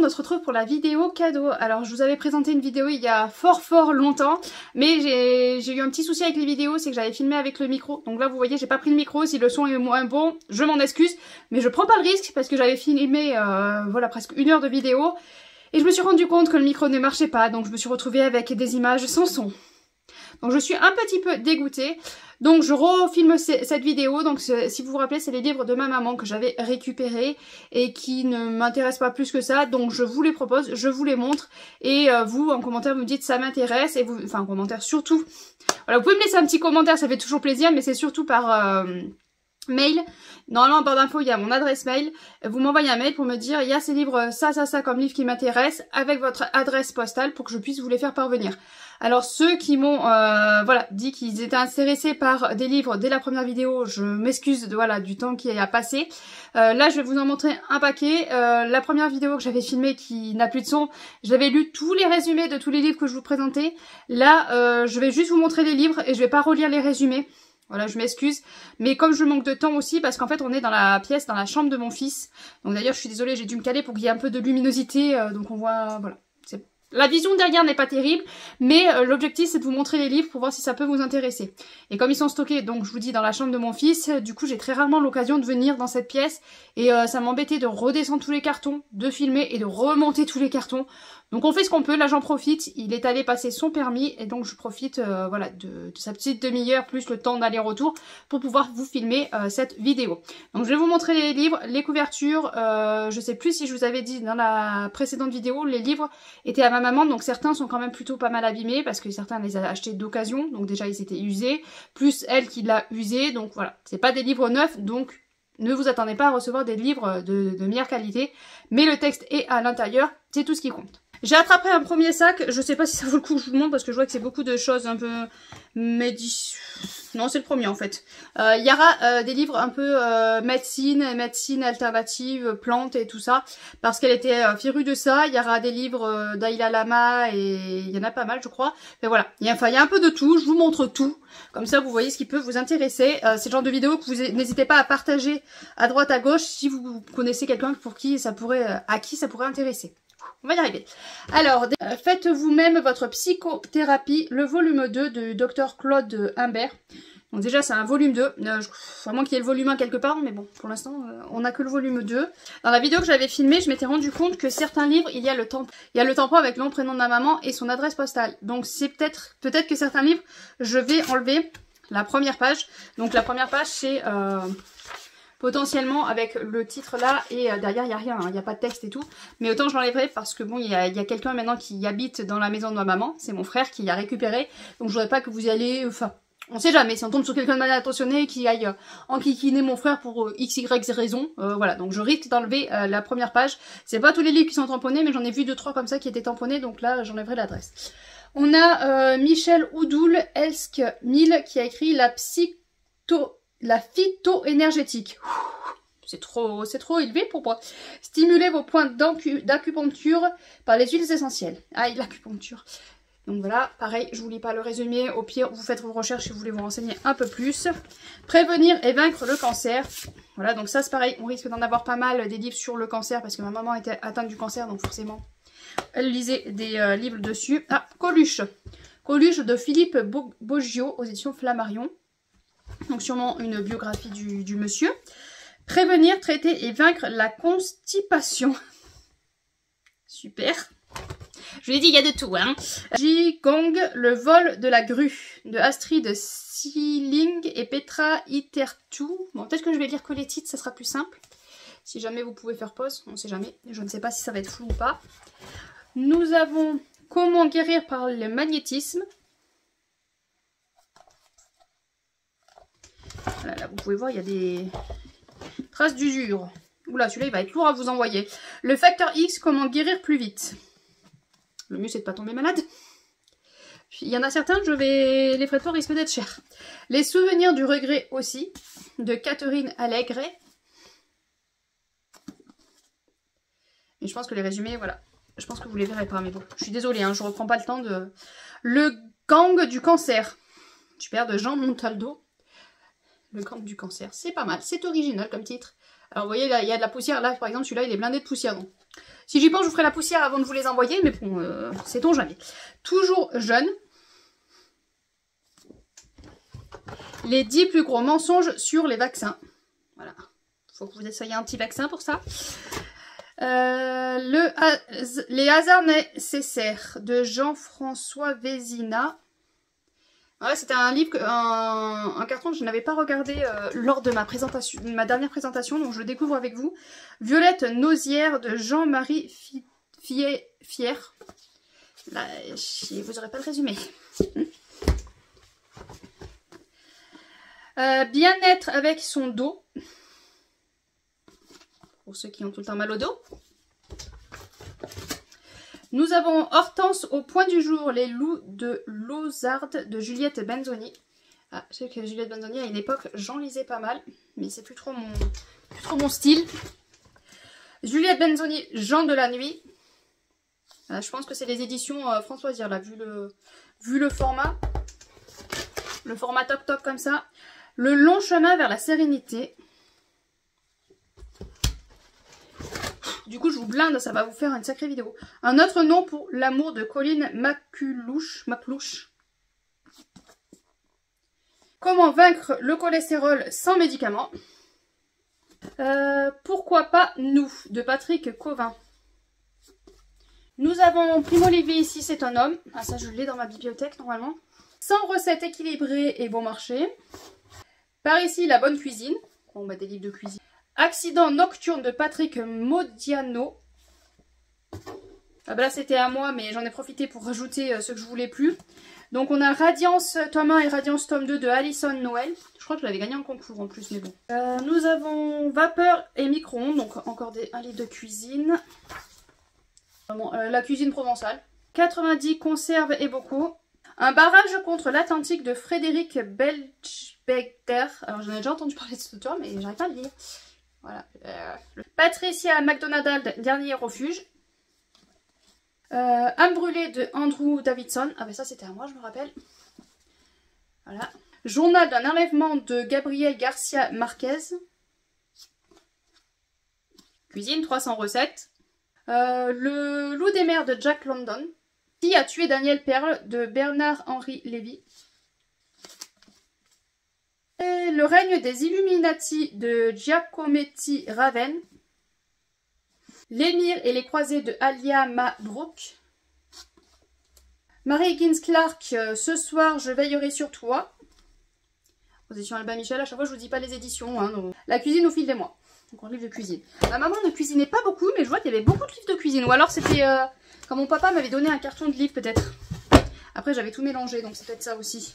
monde, on se retrouve pour la vidéo cadeau. Alors je vous avais présenté une vidéo il y a fort longtemps, mais j'ai eu un petit souci avec les vidéos, c'est que j'avais filmé avec le micro. Donc là vous voyez, j'ai pas pris le micro, si le son est moins bon, je m'en excuse, mais je prends pas le risque parce que j'avais filmé voilà presque 1 heure de vidéo et je me suis rendu compte que le micro ne marchait pas, donc je me suis retrouvée avec des images sans son. Donc je suis un petit peu dégoûtée. Donc je refilme cette vidéo. Donc si vous vous rappelez, c'est les livres de ma maman que j'avais récupérés et qui ne m'intéressent pas plus que ça. Donc je vous les propose, je vous les montre. Et vous, en commentaire, vous me dites ça m'intéresse. Et vous, enfin en commentaire surtout. Voilà, vous pouvez me laisser un petit commentaire, ça fait toujours plaisir. Mais c'est surtout par mail. Normalement en barre d'infos il y a mon adresse mail. Vous m'envoyez un mail pour me dire il y a ces livres, ça comme livre qui m'intéresse, avec votre adresse postale pour que je puisse vous les faire parvenir. Alors ceux qui m'ont voilà, dit qu'ils étaient intéressés par des livres dès la première vidéo, je m'excuse voilà, du temps qui a passé. Là je vais vous en montrer un paquet. La première vidéo que j'avais filmée qui n'a plus de son, j'avais lu tous les résumés de tous les livres que je vous présentais. Là je vais juste vous montrer les livres et je vais pas relire les résumés. Voilà, je m'excuse. Mais comme je manque de temps aussi, parce qu'en fait on est dans la pièce, dans la chambre de mon fils. Donc d'ailleurs je suis désolée, j'ai dû me caler pour qu'il y ait un peu de luminosité. Donc on voit, voilà. La vision derrière n'est pas terrible, mais l'objectif c'est de vous montrer les livres pour voir si ça peut vous intéresser. Et comme ils sont stockés, donc je vous dis dans la chambre de mon fils, du coup j'ai très rarement l'occasion de venir dans cette pièce. Et ça m'embêtait de redescendre tous les cartons, de filmer et de remonter tous les cartons. Donc on fait ce qu'on peut, là j'en profite, il est allé passer son permis et donc je profite voilà, de sa petite demi-heure plus le temps d'aller-retour pour pouvoir vous filmer cette vidéo. Donc je vais vous montrer les livres, les couvertures, je sais plus si je vous avais dit dans la précédente vidéo, les livres étaient à ma maman, donc certains sont quand même plutôt pas mal abîmés parce que certains les a achetés d'occasion, donc déjà ils étaient usés, plus elle qui l'a usé, donc voilà, c'est pas des livres neufs, donc ne vous attendez pas à recevoir des livres de meilleure qualité, mais le texte est à l'intérieur, c'est tout ce qui compte. J'ai attrapé un premier sac, je sais pas si ça vaut le coup que je vous montre parce que je vois que c'est beaucoup de choses un peu non c'est le premier en fait. Il y aura des livres un peu médecine alternative, plantes et tout ça, parce qu'elle était férue de ça. Il y aura des livres d'Aïla Lama et il y en a pas mal je crois. Mais voilà, il y a un peu de tout, je vous montre tout. Comme ça vous voyez ce qui peut vous intéresser. C'est le genre de vidéo que vous n'hésitez pas à partager à droite à gauche si vous connaissez quelqu'un pour qui ça pourrait, à qui ça pourrait intéresser. On va y arriver. Alors, faites vous-même votre psychothérapie, le volume 2 de Dr Claude Imbert. Donc déjà, c'est un volume 2. Vraiment qu'il y ait le volume 1 quelque part, mais bon, pour l'instant, on n'a que le volume 2. Dans la vidéo que j'avais filmée, je m'étais rendu compte que certains livres, il y a le tampon avec le nom, prénom de ma maman et son adresse postale. Donc c'est peut-être que certains livres, je vais enlever la première page. Donc la première page, c'est... potentiellement avec le titre là et derrière il n'y a rien, il n'y a pas de texte et tout. Mais autant je l'enlèverai parce que bon il y a quelqu'un maintenant qui habite dans la maison de ma maman, c'est mon frère qui l'a récupéré. Donc je voudrais pas que vous y allez, enfin on sait jamais si on tombe sur quelqu'un de mal intentionné qui aille enquiquiner mon frère pour XY raison. Voilà, donc je risque d'enlever la première page. C'est pas tous les livres qui sont tamponnés mais j'en ai vu 2-3 comme ça qui étaient tamponnés, donc là j'enlèverai l'adresse. On a Michel Oudoul Elsk 1000 qui a écrit la phyto-énergétique. C'est trop élevé pour moi. Stimulez vos points d'acupuncture par les huiles essentielles. Ah, l'acupuncture. Donc voilà, pareil, je vous lis pas le résumé. Au pire, vous faites vos recherches si vous voulez vous renseigner un peu plus. Prévenir et vaincre le cancer. Voilà, donc ça c'est pareil, on risque d'en avoir pas mal des livres sur le cancer parce que ma maman était atteinte du cancer, donc forcément, elle lisait des livres dessus. Ah, Coluche. Coluche de Philippe Boggio aux éditions Flammarion. Donc sûrement une biographie du monsieur. Prévenir, traiter et vaincre la constipation. Super. Je vous l'ai dit, il y a de tout, hein. Jigong, le vol de la grue, de Astrid Seeling et Petra Itertu. Bon, peut-être que je vais lire que les titres, ça sera plus simple. Si jamais vous pouvez faire pause, on ne sait jamais. Je ne sais pas si ça va être flou ou pas. Nous avons Comment guérir par le magnétisme. Voilà, là, vous pouvez voir, il y a des traces d'usure. Oula, celui-là, il va être lourd à vous envoyer. Le facteur X, comment guérir plus vite. Le mieux, c'est de ne pas tomber malade. Puis, il y en a certains, les frais de port risquent d'être chers. Les souvenirs du regret aussi, de Catherine Allègre. Et je pense que les résumés, voilà. Je pense que vous les verrez pas, mais bon. Je suis désolée, hein, je reprends pas le temps de... Le gang du cancer. Super, de Jean Montaldo. Le gang du cancer, c'est pas mal, c'est original comme titre. Alors vous voyez, là, il y a de la poussière. Là, par exemple, celui-là, il est blindé de poussière. Donc. Si j'y pense, je vous ferai la poussière avant de vous les envoyer. Mais bon, sait-on jamais. Toujours jeune. Les 10 plus gros mensonges sur les vaccins. Voilà. Faut que vous essayiez un petit vaccin pour ça. Les hasards nécessaires de Jean-François Vézina. Ouais, c'était un livre, un carton que je n'avais pas regardé lors de ma dernière présentation, donc je le découvre avec vous. Violette Nausière de Jean-Marie Fier. Là, vous n'aurez pas le résumé. Bien-être avec son dos. Pour ceux qui ont tout le temps mal au dos. Nous avons Hortense au point du jour, les loups de Lozarde de Juliette Benzoni. Ah, je sais que Juliette Benzoni, à une époque, j'en lisais pas mal, mais c'est plus trop mon style. Juliette Benzoni, Jean de la nuit. Je pense que c'est les éditions François Zir, là, vu le format. Le format toc-toc comme ça. Le long chemin vers la sérénité. Du coup, je vous blinde, ça va vous faire une sacrée vidéo. Un autre nom pour l'amour de Colline McClush. Comment vaincre le cholestérol sans médicaments. Pourquoi pas nous, de Patrick Covin. Nous avons Primo Levi, ici c'est un homme. Ah ça, je l'ai dans ma bibliothèque normalement. 100 recettes équilibrées et bon marché. Par ici, la bonne cuisine. On met des livres de cuisine. Accident nocturne de Patrick Modiano. Ah bah là c'était à moi, mais j'en ai profité pour rajouter ceux que je voulais plus. Donc on a Radiance tome 1 et Radiance tome 2 de Alison Noël. Je crois que je l'avais gagné en concours en plus, mais bon. Nous avons Vapeur et micro-ondes, donc encore un livre de cuisine. La cuisine provençale. 90 conserves et bocaux. Un barrage contre l'Atlantique de Frédéric Belchbechter. Alors j'en ai déjà entendu parler de cet auteur, mais j'arrive pas à le lire. Voilà. Patricia McDonald, Dernier refuge. Âme brûlée de Andrew Davidson. Ah ben ça c'était à moi, je me rappelle. Voilà. Journal d'un enlèvement de Gabriel Garcia Marquez. Cuisine, 300 recettes. Le loup des mers de Jack London. Qui a tué Daniel Perle de Bernard-Henri Lévy. Et le règne des Illuminati de Giacometti Raven. L'émir et les croisés de Alia Mabrouk. Marie Higgins Clark, ce soir je veillerai sur toi. Aux éditions Albin Michel, à chaque fois je vous dis pas les éditions. Hein, donc. La cuisine au fil des mois. Donc un livre de cuisine. Ma maman ne cuisinait pas beaucoup, mais je vois qu'il y avait beaucoup de livres de cuisine. Ou alors c'était quand mon papa m'avait donné un carton de livres peut-être. Après j'avais tout mélangé, donc c'est peut-être ça aussi.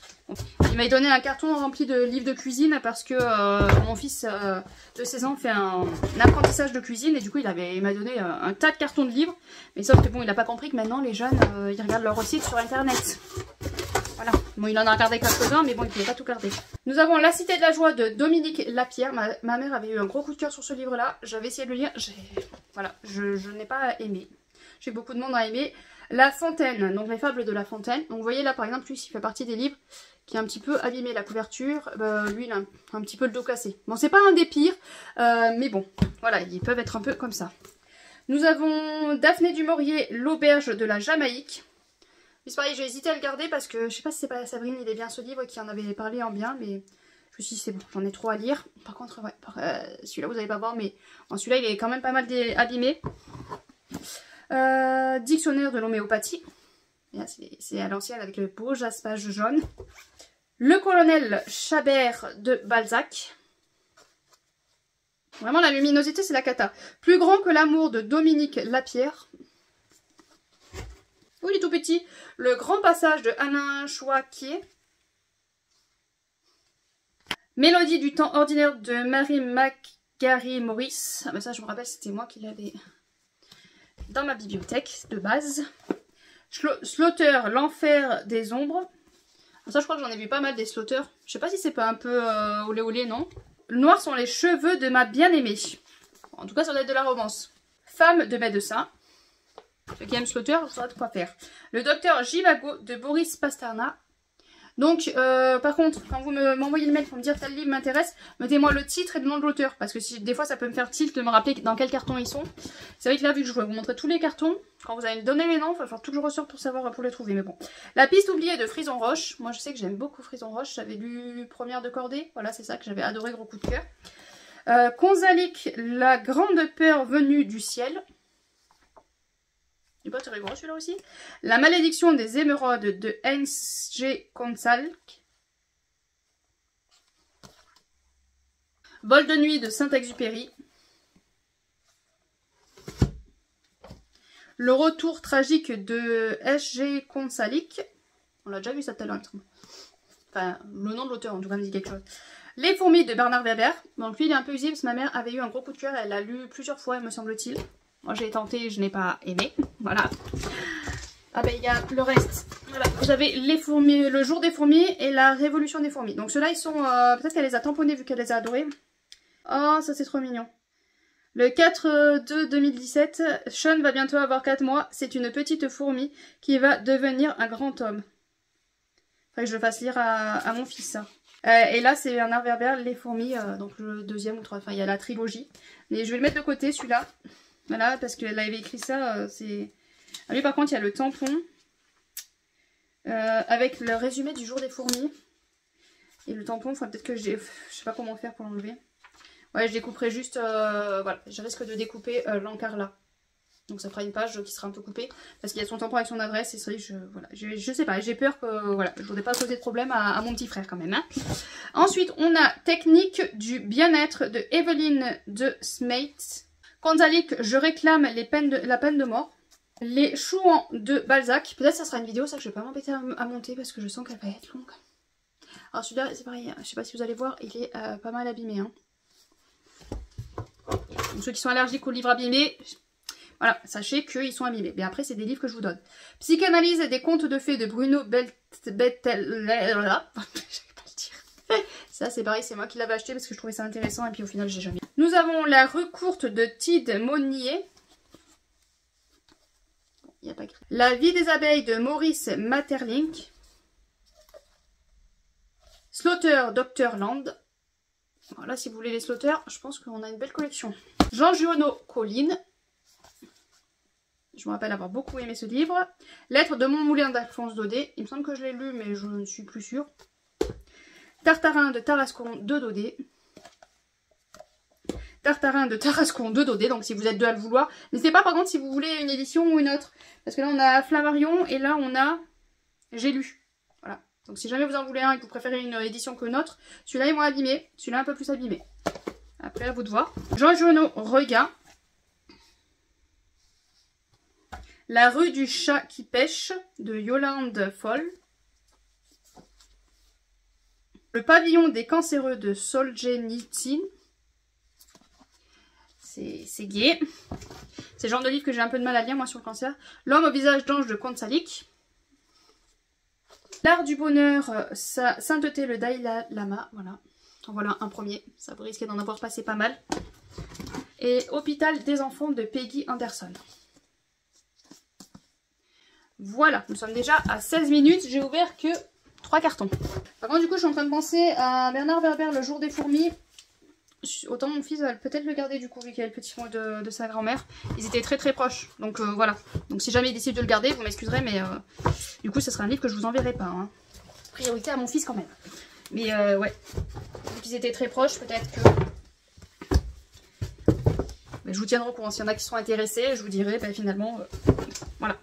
Il m'a donné un carton rempli de livres de cuisine parce que mon fils de 16 ans fait un apprentissage de cuisine. Et du coup il m'a donné un tas de cartons de livres. Mais sauf que bon, il n'a pas compris que maintenant les jeunes ils regardent leur recette sur internet. Voilà. Bon, il en a regardé quelques-uns, mais bon, il ne pouvait pas tout garder. Nous avons La Cité de la Joie de Dominique Lapierre. Ma mère avait eu un gros coup de cœur sur ce livre-là. J'avais essayé de le lire. Voilà, je n'ai pas aimé. J'ai beaucoup de monde à aimer. La Fontaine, donc les fables de La Fontaine. Donc vous voyez là, par exemple, lui, il fait partie des livres qui a un petit peu abîmé la couverture. Lui, il a un petit peu le dos cassé. Bon, c'est pas un des pires, mais bon, voilà, ils peuvent être un peu comme ça. Nous avons Daphné du Maurier, L'Auberge de la Jamaïque. C'est pareil, j'ai hésité à le garder parce que je sais pas si c'est pas Sabrine, il est bien ce livre qui en avait parlé en bien, mais je me suis dit c'est bon, j'en ai trop à lire. Par contre, ouais, celui-là vous n'allez pas voir, mais bon, celui-là il est quand même pas mal abîmé. Dictionnaire de l'homéopathie. C'est à l'ancienne avec le beau jaspage jaune. Le colonel Chabert de Balzac. Vraiment la luminosité c'est la cata. Plus grand que l'amour de Dominique Lapierre. Oh, il est tout petit. Le grand passage de Alain Chouaquier. Mélodie du temps ordinaire de Marie Macgary Maurice. Ah ben ça je me rappelle, c'était moi qui l'avais dans ma bibliothèque de base. Slaughter, l'enfer des ombres. Ça je crois que j'en ai vu pas mal des Slaughter. Je sais pas si c'est pas un peu olé olé, non. Noirs sont les cheveux de ma bien-aimée. En tout cas ça doit être de la romance. Femme de médecin. Ceux qui aiment Slaughter, je saurais de quoi faire. Le docteur Givago de Boris Pasternak. Donc, par contre, quand vous m'envoyez le mail pour me dire tel livre m'intéresse, mettez-moi le titre et le nom de l'auteur. Parce que si, des fois, ça peut me faire tilt de me rappeler dans quel carton ils sont. C'est vrai que là, vu que je vais vous montrer tous les cartons, quand vous allez me donner les noms, il va falloir tout que je ressorte pour savoir, pour les trouver. Mais bon. La piste oubliée de Frison Roche. Moi, je sais que j'aime beaucoup Frison Roche. J'avais lu Première de Cordée. Voilà, c'est ça que j'avais adoré, gros coup de cœur. Konzalik, la grande peur venue du ciel. Il est pas très gros celui-là aussi. La malédiction des émeraudes de Heinz G. Konzalik. Vol de nuit de Saint-Exupéry. Le retour tragique de S.G. Konzalik. On l'a déjà vu ça tout à l'heure. Enfin, le nom de l'auteur en tout cas me dit quelque chose. Les fourmis de Bernard Werber. Donc lui il est un peu usé parce que ma mère avait eu un gros coup de cœur. Elle l'a lu plusieurs fois me semble-t-il. Moi j'ai tenté, je n'ai pas aimé. Voilà. Ah ben il y a le reste. Voilà. J'avais les fourmis, le jour des fourmis et la révolution des fourmis. Donc ceux-là ils sont... peut-être qu'elle les a tamponnés vu qu'elle les a adorés. Oh ça c'est trop mignon. Le 4/2/2017, Sean va bientôt avoir 4 mois. C'est une petite fourmi qui va devenir un grand homme. Faudrait que je le fasse lire à mon fils ça. Et là c'est Bernard Werber, les fourmis, donc le deuxième ou troisième, enfin il y a la trilogie. Mais je vais le mettre de côté celui-là. Voilà, parce qu'elle avait écrit ça, c'est... Ah, lui par contre il y a le tampon. Avec le résumé du jour des fourmis. Et le tampon, enfin peut-être que je sais pas comment faire pour l'enlever. Ouais, je découperai juste, voilà, je risque de découper l'encart là. Donc ça fera une page qui sera un peu coupée. Parce qu'il y a son tampon avec son adresse et c'est vrai que voilà, je sais pas, j'ai peur que, voilà, je voudrais pas poser de problème à mon petit frère quand même. Hein. Ensuite, on a Technique du bien-être de Evelyn de Smate. Konzalik, je réclame la peine de mort. Les Chouans de Balzac. Peut-être ça sera une vidéo, ça que je vais pas m'embêter à monter parce que je sens qu'elle va être longue. Alors celui-là, c'est pareil, je sais pas si vous allez voir, il est pas mal abîmé. Hein. Donc ceux qui sont allergiques aux livres abîmés, voilà, sachez qu'ils sont abîmés. Mais après, c'est des livres que je vous donne. Psychanalyse des contes de fées de Bruno Bettel. Ça, c'est pareil, c'est moi qui l'avais acheté parce que je trouvais ça intéressant et puis au final, j'ai jamais. Nous avons La rue courte de Tide Monnier. Il n'y a pas écrit. La vie des abeilles de Maurice Maeterlinck. Slaughter Dr. Land. Voilà, si vous voulez les Slaughter, je pense qu'on a une belle collection. Jean Giono Colline. Je me rappelle avoir beaucoup aimé ce livre. Lettre de mon moulin d'Alphonse Daudet. Il me semble que je l'ai lu, mais je ne suis plus sûre. Tartarin de Tarascon de Daudet. Tartarin de Tarascon de Daudet. Donc si vous êtes deux à le vouloir. N'hésitez pas par contre si vous voulez une édition ou une autre. Parce que là on a Flammarion et là on a J'ai lu. Voilà. Donc si jamais vous en voulez un et que vous préférez une édition qu'une autre, celui-là est moins abîmé. Celui-là un peu plus abîmé. Après à vous de voir. Jean Giono Regain. La rue du chat qui pêche de Yolande Foll. Le pavillon des cancéreux de Solzhenitsyn. C'est gai. C'est le genre de livre que j'ai un peu de mal à lire moi sur le cancer. L'homme au visage d'ange de Konzalik. L'art du bonheur, sa sainteté le Dalai Lama. Voilà. Voilà un premier. Ça vous risquez d'en avoir passé pas mal. Et Hôpital des enfants de Peggy Anderson. Voilà, nous sommes déjà à 16 minutes, j'ai ouvert que 3 cartons. Par contre du coup je suis en train de penser à Bernard Werber, Le jour des fourmis. Autant mon fils va peut-être le garder du coup vu qu'il y a le petit mot de sa grand-mère. Ils étaient très très proches, donc voilà. Donc si jamais il décide de le garder, vous m'excuserez mais du coup ce sera un livre que je vous enverrai pas. Hein. Priorité à mon fils quand même. Mais ouais, vu qu'ils étaient très proches, peut-être que... Mais je vous tiendrai au courant, s'il y en a qui sont intéressés, je vous dirai bah, finalement, voilà.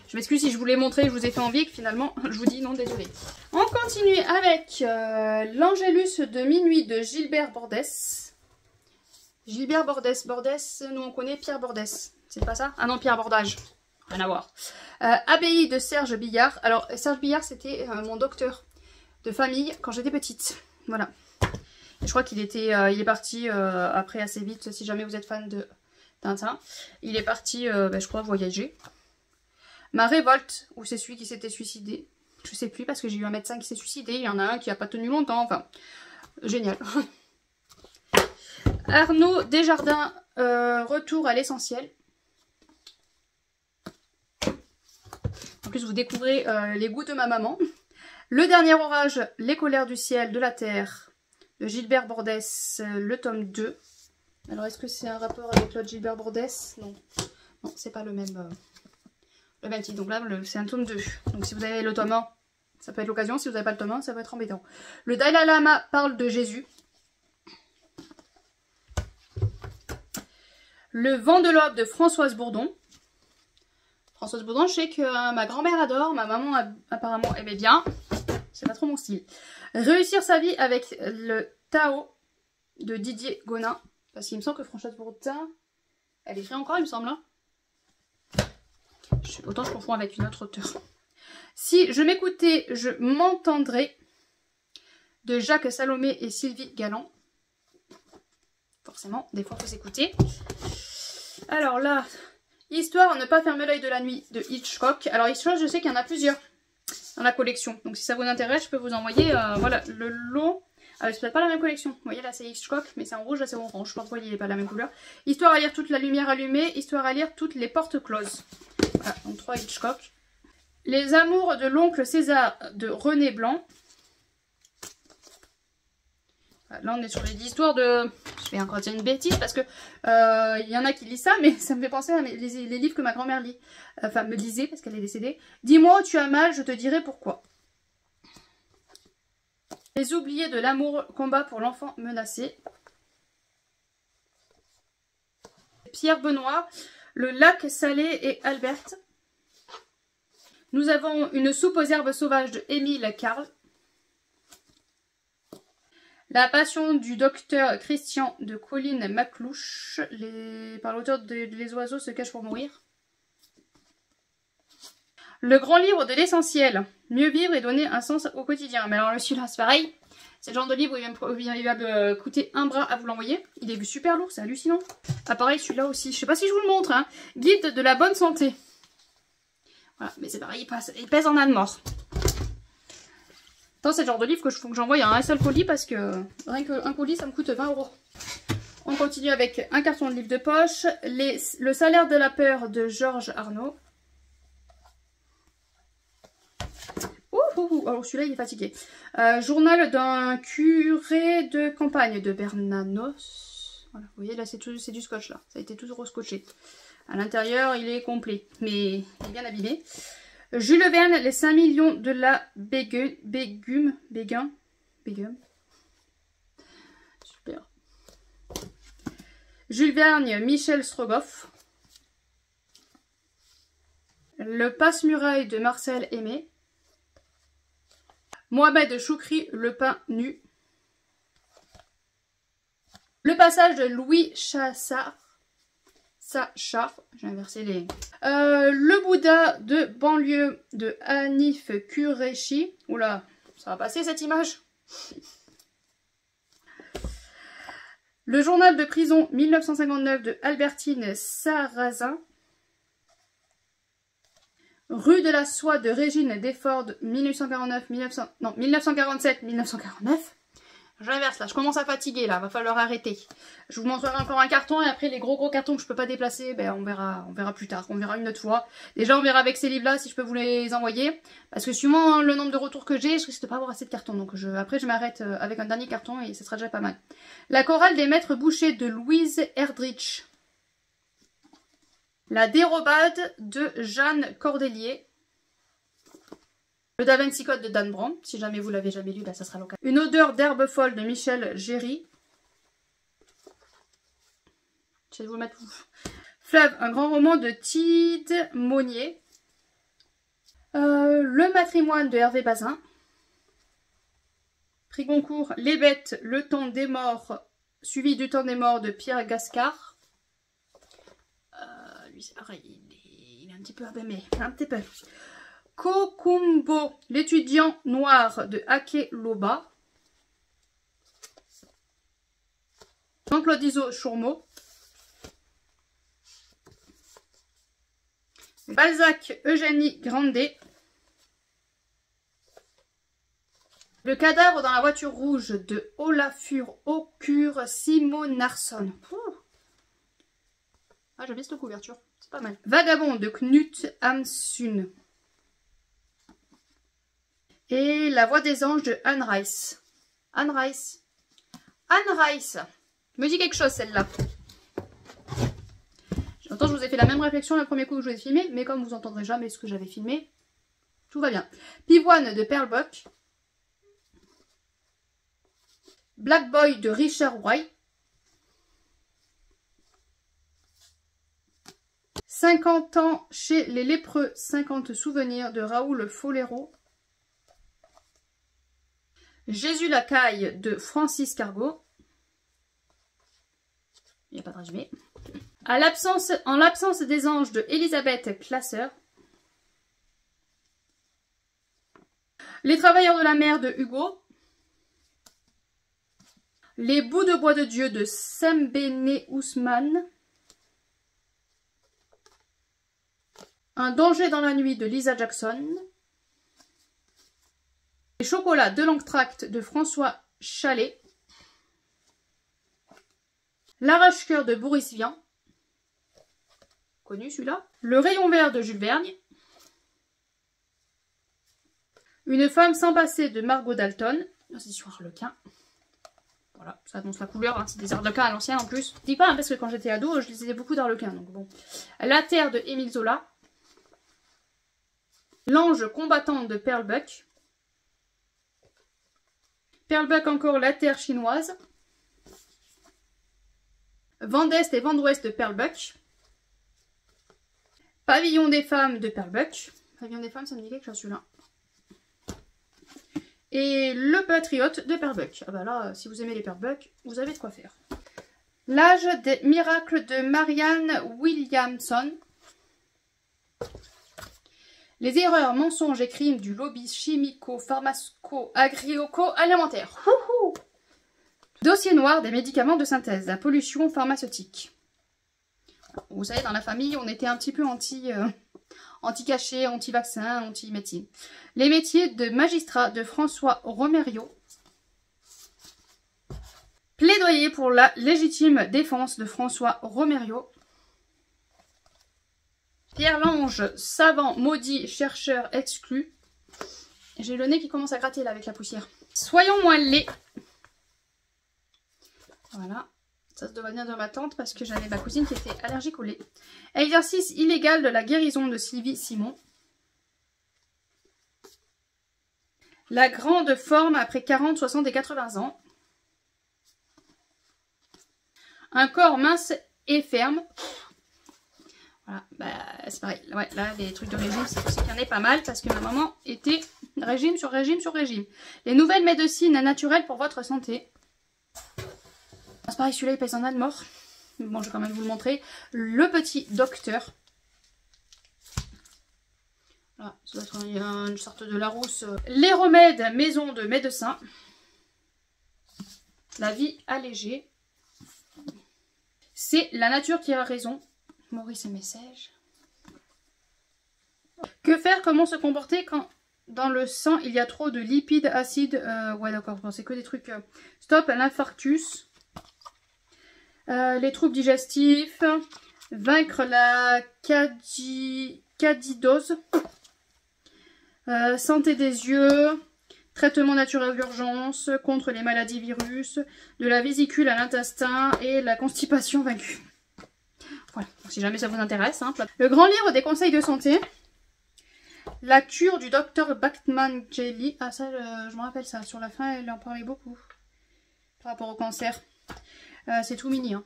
Je m'excuse si je vous l'ai montré, je vous ai fait envie, que finalement, je vous dis non, désolé. On continue avec L'Angélus de minuit de Gilbert Bordès. Gilbert Bordès, nous on connaît Pierre Bordès. C'est pas ça? Ah non, Pierre Bordage. Rien à voir. Abbaye de Serge Billard. Alors, Serge Billard, c'était mon docteur de famille quand j'étais petite. Voilà. Et je crois qu'il était, il est parti après assez vite, si jamais vous êtes fan de Tintin. Il est parti, je crois, voyager. Ma révolte, ou c'est celui qui s'était suicidé. Je sais plus parce que j'ai eu un médecin qui s'est suicidé. Il y en a un qui a pas tenu longtemps. Enfin, génial. Arnaud Desjardins, retour à l'essentiel. En plus, vous découvrez les goûts de ma maman. Le dernier orage, les colères du ciel, de la terre, de Gilbert Bordès, le tome 2. Alors, est-ce que c'est un rapport avec l'autre Gilbert Bordès? Non. Non, c'est pas le même titre. Donc là, c'est un tome 2. Donc si vous avez le tome 1, ça peut être l'occasion. Si vous n'avez pas le tome 1, ça peut être embêtant. Le Dalai Lama parle de Jésus. Le vent de l'aube de Françoise Bourdon. Françoise Bourdon, je sais que ma grand-mère adore, ma maman apparemment aimait bien. C'est pas trop mon style. Réussir sa vie avec le Tao de Didier Gonin. Parce qu'il me semble que Françoise Bourdon, elle écrit encore, il me semble. Hein. Autant je confonds avec une autre auteure. Si je m'écoutais, je m'entendrais de Jacques Salomé et Sylvie Galland. Forcément, des fois il faut s'écouter. Alors là, Histoire à ne pas fermer l'œil de la nuit de Hitchcock. Alors Hitchcock, je sais qu'il y en a plusieurs dans la collection. Donc si ça vous intéresse, je peux vous envoyer voilà, le lot. C'est peut-être pas la même collection. Vous voyez là c'est Hitchcock, mais c'est en rouge, là c'est en orange. Je pense pas qu'il n'est pas la même couleur. Histoire à lire toute la lumière allumée. Histoire à lire toutes les portes closes. Voilà, donc 3 Hitchcock. Les amours de l'oncle César de René Blanc. Là on est sur les histoires de... Je vais encore dire une bêtise parce que y en a qui lisent ça, mais ça me fait penser à les livres que ma grand-mère lit. Enfin me lisait parce qu'elle est décédée. Dis-moi où tu as mal, je te dirai pourquoi. Les oubliés de l'amour, combat pour l'enfant menacé. Pierre Benoît, le lac Salé et Albert. Nous avons une soupe aux herbes sauvages de Émile Carle. La passion du docteur Christian de Colline Maclouche, par l'auteur de Les oiseaux se cachent pour mourir. Le grand livre de l'essentiel, mieux vivre et donner un sens au quotidien. Mais alors celui-là c'est pareil, c'est le genre de livre où il va me coûter un bras à vous l'envoyer. Il est super lourd, c'est hallucinant. Ah pareil celui-là aussi, je sais pas si je vous le montre, hein. Guide de la bonne santé. Voilà, mais c'est pareil, il pèse en âne mort. C'est le genre de livre que faut que j'envoie à un seul colis parce que rien qu'un colis ça me coûte 20 €. On continue avec un carton de livre de poche. Le salaire de la peur de Georges Arnaud. Alors celui-là il est fatigué. Journal d'un curé de campagne de Bernanos. Voilà, vous voyez là c'est du scotch là. Ça a été tout scotché. À l'intérieur il est complet mais il est bien abîmé. Jules Verne, les 5 millions de la Bégume. Super. Jules Verne, Michel Strogoff. Le passe-muraille de Marcel Aimé. Mohamed Choukri, le pain nu. Le passage de Louis Chassard. J'ai inversé les... le Bouddha de banlieue de Hanif Kureishi. Oula, ça va passer cette image. Le journal de prison 1959 de Albertine Sarrazin. Rue de la Soie de Régine Desfordes 1947-1949. J'inverse là, je commence à fatiguer là, va falloir arrêter. Je vous montrerai encore un carton et après les gros cartons que je peux pas déplacer, ben on verra plus tard, on verra une autre fois. Déjà on verra avec ces livres là si je peux vous les envoyer. Parce que suivant le nombre de retours que j'ai, je risque de pas avoir assez de cartons. Donc après je m'arrête avec un dernier carton et ce sera déjà pas mal. La chorale des maîtres bouchers de Louise Erdrich. La dérobade de Jeanne Cordelier. Le Da Vinci Code de Dan Brown, si jamais vous l'avez jamais lu, bah ça sera l'occasion. Une odeur d'herbe folle de Michel Géry. Je vais vous le mettre. Fleuve, un grand roman de Tide Monnier. Le matrimoine de Hervé Bazin. Prix Goncourt, Les bêtes, le temps des morts, suivi du temps des morts de Pierre Gascard. Lui c'est pareil, il est un petit peu abîmé, un petit peu. Kokumbo, l'étudiant noir de Ake Loba. Jean-Claude Iso Chourmeau. Balzac Eugénie Grandet. Le cadavre dans la voiture rouge de Olafur Aucure Simonarsson. Ah j'aime bien cette couverture, c'est pas mal. Vagabond de Knut Hamsun. Et La Voix des anges de Anne Rice. Anne Rice. Anne Rice. Me dit quelque chose celle-là. J'entends, je vous ai fait la même réflexion le premier coup que je vous ai filmé, mais comme vous entendrez jamais ce que j'avais filmé, tout va bien. Pivoine de Pearl Buck. Black Boy de Richard White. 50 ans chez les lépreux, 50 souvenirs de Raoul Folero. Jésus Lacaille de Francis Cargo. Il n'y a pas de résumé. En l'absence des anges de Elisabeth Classer. Les travailleurs de la mer de Hugo. Les bouts de bois de Dieu de Sembene Ousmane. Un danger dans la nuit de Lisa Jackson. Les chocolats de l'Entracte de François Chalet. L'arrache-cœur de Boris Vian. Connu celui-là. Le rayon vert de Jules Vergne. Une femme sans passé de Margot Dalton. C'est sur Harlequin. Voilà, ça annonce la couleur, hein. C'est des Harlequins à l'ancienne en plus. Je dis pas, hein, parce que quand j'étais ado, je lisais beaucoup d'Harlequins, donc bon. La Terre de Émile Zola. L'ange combattant de Pearl Buck. Pearl Buck encore, La Terre chinoise. Vent d'Est et Vent d'Ouest de Pearl Buck. Pavillon des femmes de Pearl Buck. Pavillon des femmes, ça me dit quelque chose celui-là. Et Le Patriote de Pearl Buck. Ah bah là, si vous aimez les Pearl Buck, vous avez de quoi faire. L'âge des miracles de Marianne Williamson. Les erreurs, mensonges et crimes du lobby chimico-pharmaco-agrico-alimentaire. Dossier noir des médicaments de synthèse, la pollution pharmaceutique. Vous savez, dans la famille, on était un petit peu anti-cachet, anti-vaccin, anti-médecine. Les métiers de magistrat de François Romerio. Plaidoyer pour la légitime défense de François Romerio. Pierre Lange, savant, maudit, chercheur, exclu. J'ai le nez qui commence à gratter là avec la poussière. Soyons moins laids. Voilà. Ça doit venir de ma tante parce que j'avais ma cousine qui était allergique au lait. Exercice illégal de la guérison de Sylvie Simon. La grande forme après 40, 60 et 80 ans. Un corps mince et ferme. Voilà, bah, c'est pareil. Ouais, là, les trucs de régime, c'est qu'il y en a pas mal parce que ma maman était régime sur régime sur régime. Les nouvelles médecines naturelles pour votre santé. C'est pareil, celui-là, il pèse un âne mort. Bon, je vais quand même vous le montrer. Le petit docteur. Voilà, ça doit être une sorte de Larousse. Les remèdes maison de médecin. La vie allégée. C'est la nature qui a raison. Maurice et Message. Que faire, comment se comporter quand dans le sang il y a trop de lipides, acides. Ouais d'accord, bon, c'est que des trucs. Stop à l'infarctus. Les troubles digestifs. Vaincre la candidose. Santé des yeux. Traitement naturel d'urgence contre les maladies virus. De la vésicule à l'intestin et la constipation vaincue. Voilà, donc, si jamais ça vous intéresse. Hein. Le grand livre des conseils de santé. La cure du docteur Bachman Jelly. Ah ça, je me rappelle ça. Sur la fin, elle en parlait beaucoup. Par rapport au cancer. C'est tout mini. Hein.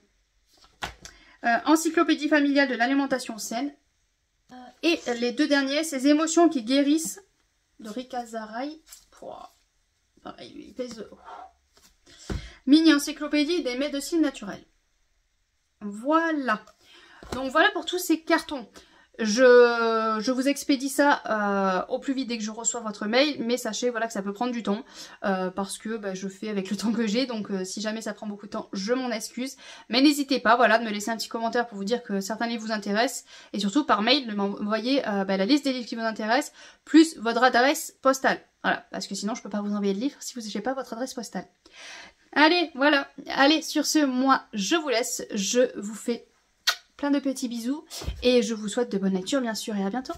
Encyclopédie familiale de l'alimentation saine. Et les deux derniers, ces émotions qui guérissent. De Rika Zaraï. Pareil, il pèse. Mini encyclopédie des médecines naturelles. Voilà. Donc voilà pour tous ces cartons. Je vous expédie ça au plus vite dès que je reçois votre mail, mais sachez voilà que ça peut prendre du temps parce que bah, je fais avec le temps que j'ai, donc si jamais ça prend beaucoup de temps, je m'en excuse. Mais n'hésitez pas voilà, de me laisser un petit commentaire pour vous dire que certains livres vous intéressent et surtout par mail de m'envoyer la liste des livres qui vous intéressent plus votre adresse postale. Voilà, parce que sinon je peux pas vous envoyer de livres si vous n'avez pas votre adresse postale. Allez, voilà. Allez, sur ce, moi je vous laisse, je vous fais plein de petits bisous et je vous souhaite de bonne lecture bien sûr et à bientôt.